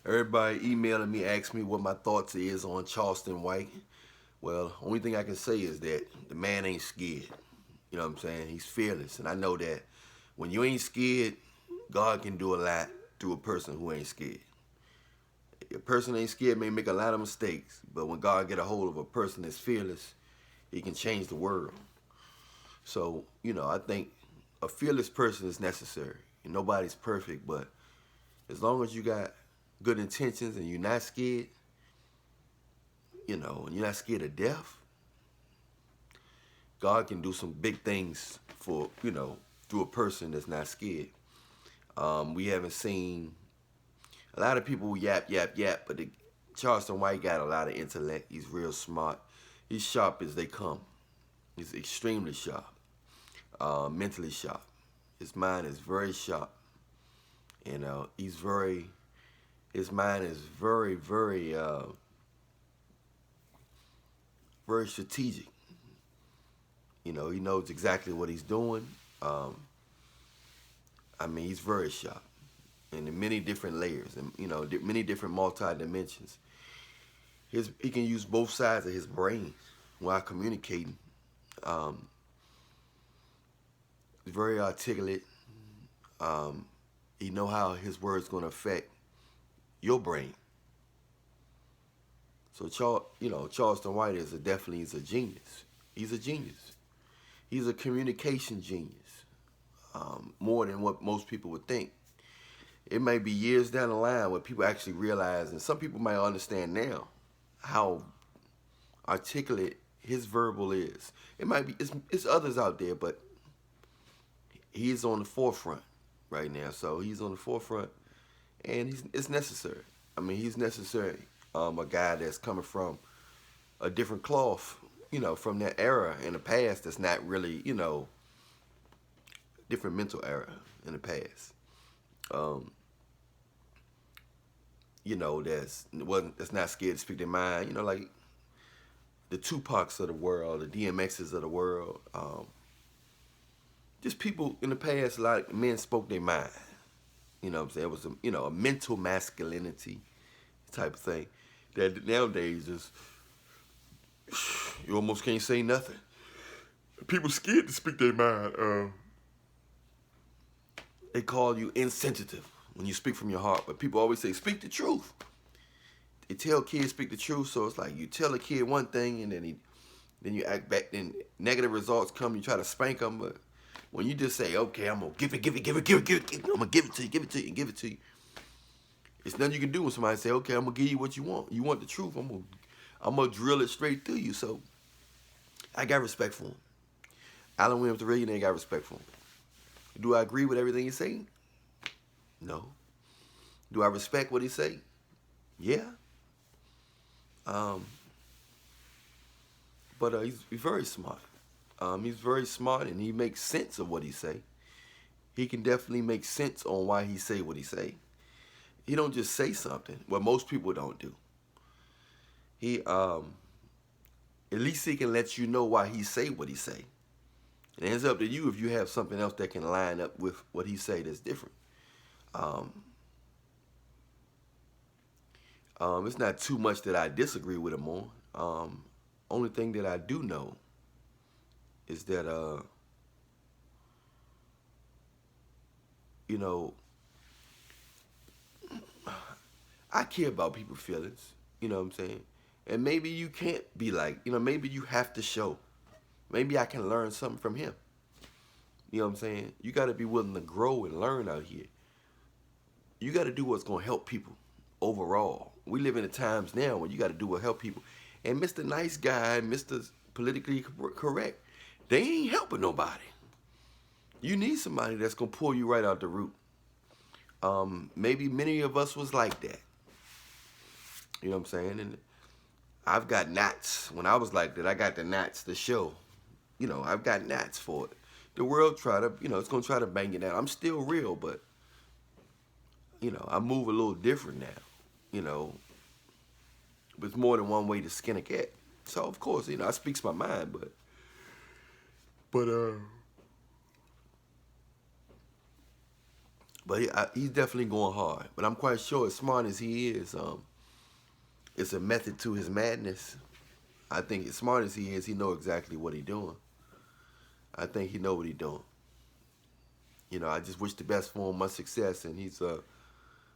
Everybody emailing me, asking me what my thoughts is on Charleston White. Well, only thing I can say is that the man ain't scared. You know what I'm saying? He's fearless. And I know that when you ain't scared, God can do a lot through a person who ain't scared. A person ain't scared may make a lot of mistakes, but when God get a hold of a person that's fearless, he can change the world. So, I think a fearless person is necessary. And nobody's perfect, but as long as you got good intentions and you're not scared, and you're not scared of death, God can do some big things for, through a person that's not scared. We haven't seen a lot of people yap, yap, yap, but Charleston White got a lot of intellect. He's real smart. He's sharp as they come. He's extremely sharp, mentally sharp. His mind is very sharp. His mind is very, very, very strategic. He knows exactly what he's doing. He's very sharp, and in many different layers, and many different multi-dimensions. He can use both sides of his brain while communicating. He's very articulate. He know how his words going to affect your brain. So Charleston White definitely is a genius. He's a genius. He's a communication genius, more than what most people would think. It may be years down the line where people actually realize, and some people might understand now, how articulate his verbal is. It might be it's others out there, but he's on the forefront right now. So he's on the forefront, and it's necessary. He's necessary. A guy that's coming from a different cloth, from that era in the past that's not really, different mental era in the past. That's not scared to speak their mind. Like the Tupacs of the world, the DMXs of the world. Just people in the past, a lot of men spoke their mind. You know what I'm saying? It was a mental masculinity type of thing. That nowadays is you almost can't say nothing. People scared to speak their mind. They call you insensitive when you speak from your heart, but people always say speak the truth. They tell kids speak the truth, so it's like you tell a kid one thing and then you act back. Then negative results come. You try to spank them, but when you just say, "Okay, I'm gonna give it, I'm gonna give it to you, and give it to you," it's nothing you can do when somebody say, "Okay, I'm gonna give you what you want. You want the truth? I'm gonna drill it straight through you." So I got respect for him. Alan Williams, the really ain't got respect for him. Do I agree with everything he's saying? No. Do I respect what he say? Yeah. But he's very smart. He's very smart, and he makes sense of what he say. He can definitely make sense on why he say what he say. He don't just say something. What most people don't do. He at least he can let you know why he say what he say. And it's up to you if you have something else that can line up with what he say that's different. It's not too much that I disagree with him on. Only thing that I do know is that I care about people's feelings. You know what I'm saying? And maybe you can't be like, maybe you have to show. Maybe I can learn something from him. You know what I'm saying? You got to be willing to grow and learn out here. You got to do what's going to help people overall. We live in the times now when you got to do what help people. And Mr. Nice Guy, Mr. Politically Correct, they ain't helping nobody. You need somebody that's going to pull you right out the root. Maybe many of us was like that. You know what I'm saying? And I've got knots. When I was like that, I got the knots to show. I've got knots for it. The world try to, it's going to try to bang it out. I'm still real, but, I move a little different now. There's more than one way to skin a cat. So, of course, I speaks my mind, but But he's definitely going hard. But I'm quite sure, as smart as he is, it's a method to his madness. I think as smart as he is, he know exactly what he's doing. I think he know what he's doing. I just wish the best for him, much success, and he's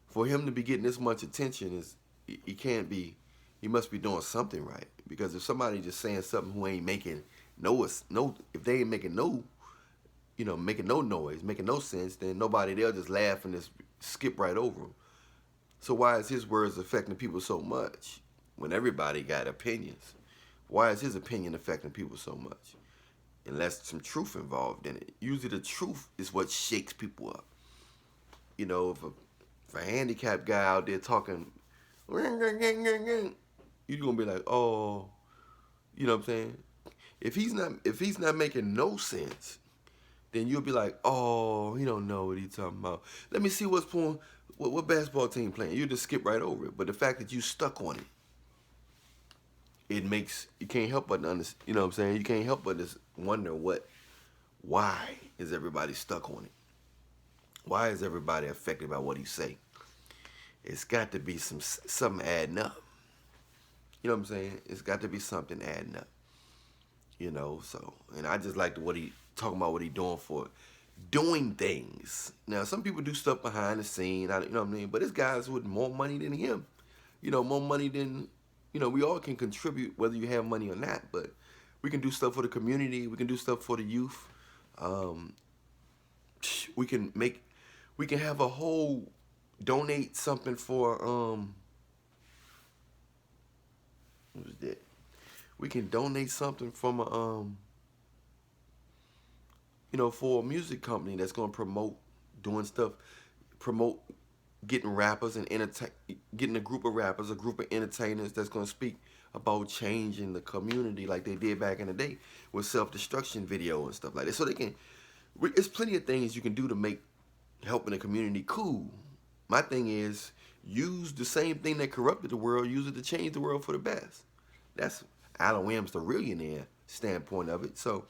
for him to be getting this much attention is he can't be. He must be doing something right, because if somebody just saying something who ain't making if they ain't making making no noise, making no sense, then nobody, they'll just laugh and just skip right over him. So why is his words affecting people so much when everybody got opinions? Why is his opinion affecting people so much? Unless some truth involved in it. Usually the truth is what shakes people up. If a handicapped guy out there talking, you're gonna be like, oh, you know what I'm saying? If he's not making no sense, then you'll be like, oh, he don't know what he's talking about. Let me see what basketball team playing. You just skip right over it. But the fact that you stuck on it makes, you can't help but understand, you know what I'm saying? You can't help but just wonder why is everybody stuck on it? Why is everybody affected by what he say? It's got to be something adding up. You know what I'm saying? It's got to be something adding up. So, and I just like what he talking about, what he doing for doing things. Now, some people do stuff behind the scene, you know what I mean? But there's guys with more money than him. More money than, we all can contribute whether you have money or not, but we can do stuff for the community. We can do stuff for the youth. We can have a whole, donate something for, what was that? We can donate something from for a music company that's going to promote doing stuff, promote getting rappers and getting a group of rappers, a group of entertainers that's going to speak about changing the community like they did back in the day with self-destruction video and stuff like that. So it's plenty of things you can do to make helping the community cool. My thing is, use the same thing that corrupted the world, use it to change the world for the best. That's Alan Williams, the millionaire standpoint of it. So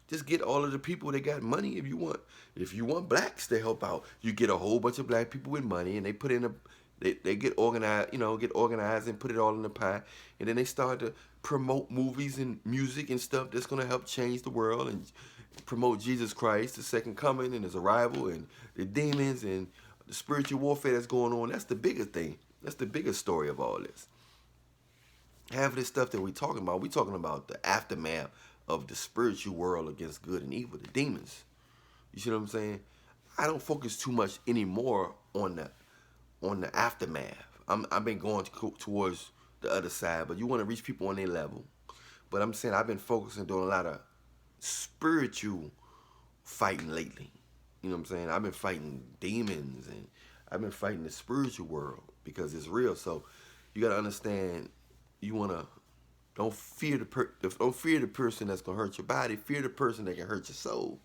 just get all of the people that got money if you want. If you want blacks to help out, you get a whole bunch of black people with money, and they put in they get organized, and put it all in the pie, and then they start to promote movies and music and stuff that's gonna help change the world and promote Jesus Christ, the second coming and his arrival, and the demons and the spiritual warfare that's going on. That's the biggest thing. That's the biggest story of all this. Half of this stuff that we're talking about the aftermath of the spiritual world against good and evil, the demons. You see what I'm saying? I don't focus too much anymore on the aftermath. I've been going towards the other side, but you want to reach people on their level. But I'm saying I've been focusing doing a lot of spiritual fighting lately. You know what I'm saying? I've been fighting demons, and I've been fighting the spiritual world because it's real. So you got to understand, don't fear the person that's gonna hurt your body. Fear the person that can hurt your soul.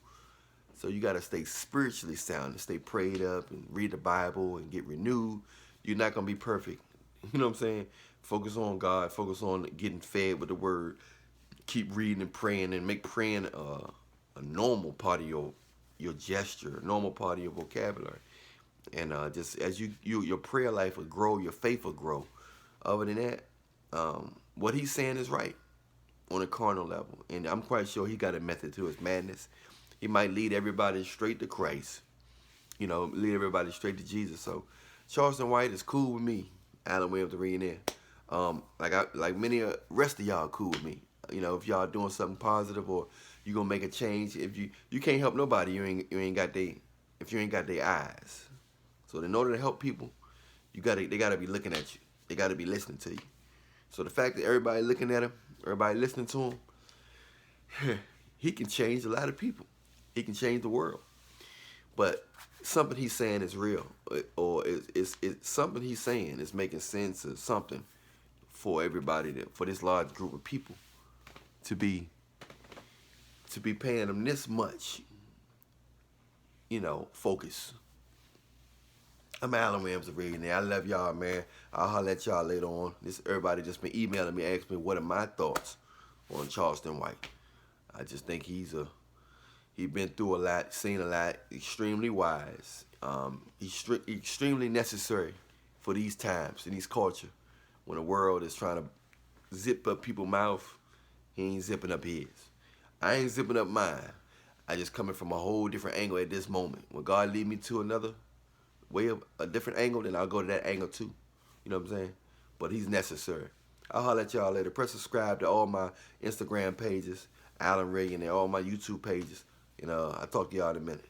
So you gotta stay spiritually sound and stay prayed up and read the Bible and get renewed. You're not gonna be perfect. You know what I'm saying? Focus on God. Focus on getting fed with the Word. Keep reading and praying, and make praying a normal part of your gesture, a normal part of your vocabulary. And just as your prayer life will grow, your faith will grow. Other than that, what he's saying is right on a carnal level, and I'm quite sure he got a method to his madness. He might lead everybody straight to Christ, lead everybody straight to Jesus. So Charleston White is cool with me. Alan Williams, the millionaire. Like many rest of y'all cool with me. If y'all doing something positive or you gonna make a change, if you can't help nobody, if you ain't got their eyes. So in order to help people, they gotta be looking at you. They gotta be listening to you. So the fact that everybody looking at him, everybody listening to him, he can change a lot of people. He can change the world. But something he's saying is real, or it's something he's saying is making sense of something for everybody, for this large group of people to be paying them this much, focus. I'm Alan Williams, the millionaire. I love y'all, man. I'll holler at y'all later on. Everybody just been emailing me, asking me what are my thoughts on Charleston White. I just think he's He been through a lot, seen a lot, extremely wise. Extremely necessary for these times in these culture when the world is trying to zip up people's mouth. He ain't zipping up his. I ain't zipping up mine. I just coming from a whole different angle at this moment. When God lead me to another way of a different angle, then I'll go to that angle too. You know what I'm saying? But he's necessary. I'll holler at y'all later. Press subscribe to all my Instagram pages, Alan Reagan, and all my YouTube pages. And I'll talk to y'all in a minute.